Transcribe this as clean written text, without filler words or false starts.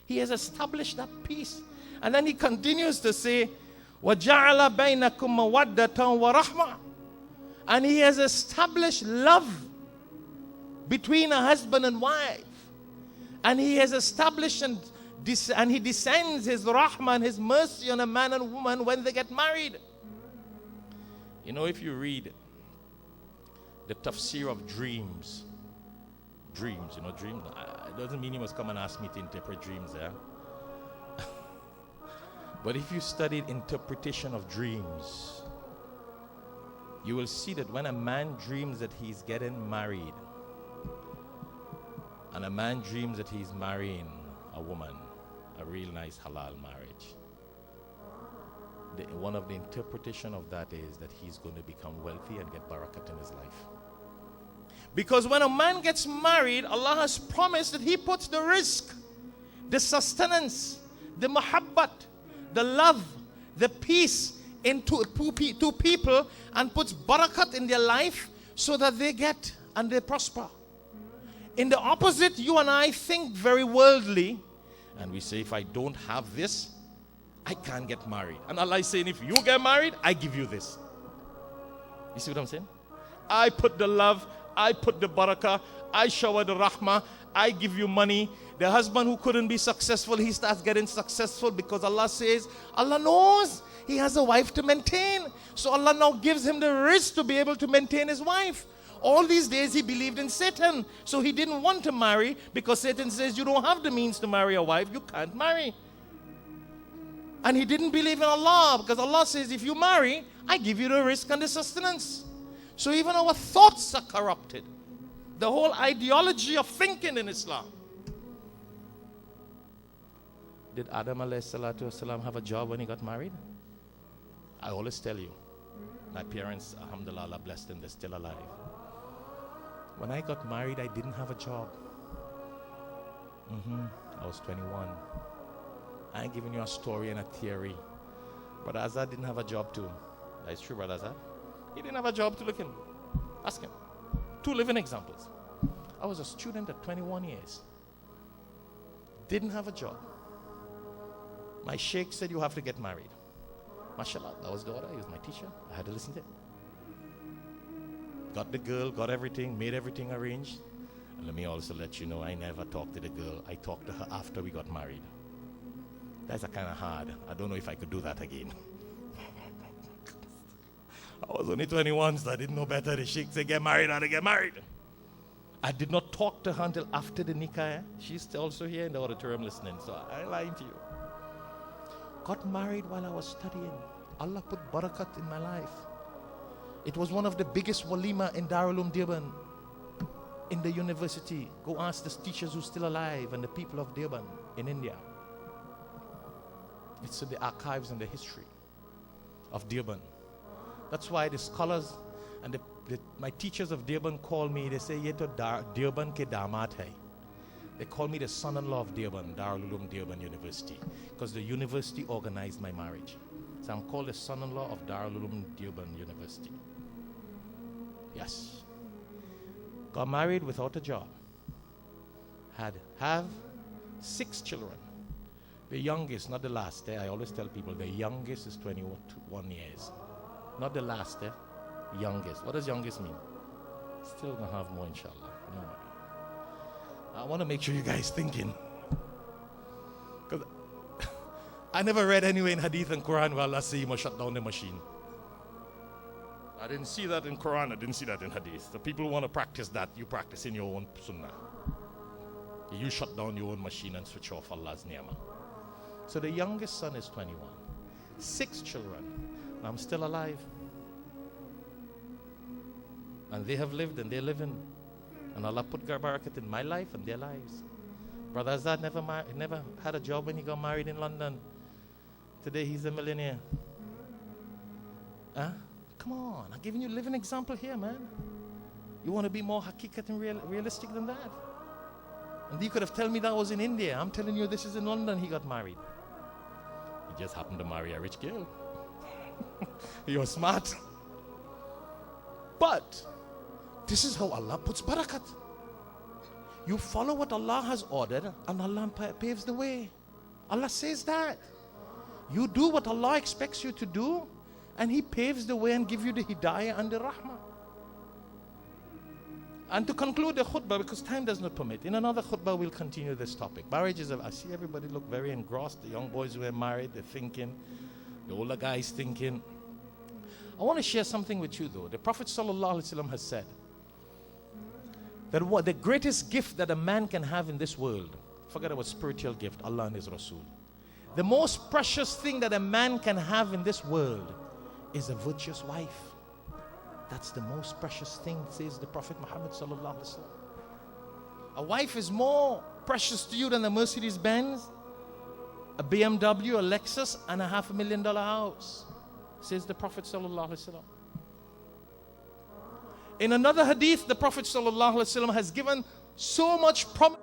He has established that peace. And then he continues to say, وَجَعَلَ بَيْنَكُمْ مَوَدَّةً وَرَحْمَةً. And he has established love between a husband and wife. And he has established and he descends his rahmah and his mercy on a man and woman when they get married. You know, if you read the tafsir of dreams, you know, dreams, it doesn't mean you must come and ask me to interpret dreams, yeah? But if you studied interpretation of dreams, you will see that when a man dreams that he's getting married, and a man dreams that he's marrying a woman, a real nice halal marriage, one of the interpretation of that is that he's going to become wealthy and get barakat in his life. Because when a man gets married, Allah has promised that he puts the rizq, the sustenance, the muhabbat, the love, the peace into two people, and puts barakat in their life so that they get and they prosper. In the opposite, you and I think very worldly, and we say, if I don't have this, I can't get married. And Allah is saying, if you get married, I give you this. You see what I'm saying? I put the love, I put the barakah, I shower the rahmah, I give you money. The husband who couldn't be successful, he starts getting successful because Allah says, Allah knows he has a wife to maintain. So Allah now gives him the risk to be able to maintain his wife. All these days he believed in Satan. So he didn't want to marry because Satan says, you don't have the means to marry a wife, you can't marry. And he didn't believe in Allah because Allah says, if you marry, I give you the risk and the sustenance. So even our thoughts are corrupted. The whole ideology of thinking in Islam. Did Adam ﷺ have a job when he got married? I always tell you, my parents, alhamdulillah, Allah blessed them, they're still alive. When I got married, I didn't have a job. I was 21. I ain't giving you a story and a theory. Brother Azad didn't have a job too. That is true, Brother Azad. He didn't have a job to look in. Ask him. 2 living examples. I was a student at 21 years. Didn't have a job. My sheikh said, you have to get married. MashaAllah, that was the order. He was my teacher. I had to listen to him. Got the girl, got everything, made everything arranged. And let me also let you know, I never talked to the girl. I talked to her after we got married. That's a kind of hard. I don't know if I could do that again. I was only 21, so I didn't know better. The sheikh said, get married, I get married. I did not talk to her until after the nikah. She's also here in the auditorium listening, so I ain't lying to you. Got married while I was studying. Allah put barakat in my life. It was one of the biggest walima in Darul Uloom Deoband, in the university. Go ask the teachers who's still alive and the people of Deoband in India. It's in the archives and the history of Deoband. That's why the scholars and my teachers of Deoband call me, they say, Ye to Deoband ke damat hai. They call me the son-in-law of Deoband, Darul Uloom Deoband University, because the university organized my marriage. So I'm called the son-in-law of Darul Uloom Deoband University. Yes. Got married without a job. Have 6 children. The youngest, not the last. I always tell people the youngest is 21 years. Not the last, youngest. What does youngest mean? Still gonna have more, inshallah. No worry. I want to make sure you guys thinking. Because I never read anywhere in Hadith and Quran where Allah says you must shut down the machine. I didn't see that in Quran, I didn't see that in Hadith. The people who want to practice that, you practice in your own sunnah. You shut down your own machine and switch off Allah's ni'mah. So the youngest son is 21. 6 children. And I'm still alive. And they have lived and they're living. And Allah put barakat in my life and their lives. Brother Azad never had a job when he got married in London. Today he's a millionaire. Huh? Come on, I'm giving you a living example here, man. You want to be more hakikat and realistic than that? And you could have told me that was in India. I'm telling you this is in London he got married. He just happened to marry a rich girl. You're smart. But this is how Allah puts barakat. You follow what Allah has ordered and Allah paves the way. Allah says that. You do what Allah expects you to do and He paves the way and gives you the hidayah and the rahmah. And to conclude the khutbah, because time does not permit, in another khutbah we'll continue this topic. Marriages, I see everybody look very engrossed. The young boys who are married, they're thinking. The older guys thinking. I want to share something with you though. The Prophet ﷺ has said that what the greatest gift that a man can have in this world, forget about spiritual gift, Allah and His Rasul. The most precious thing that a man can have in this world is a virtuous wife. That's the most precious thing, says the Prophet Muhammad ﷺ. A wife is more precious to you than a Mercedes Benz, a BMW, a Lexus, and a $500,000 house, says the Prophet ﷺ. In another hadith, the Prophet ﷺ has given so much promise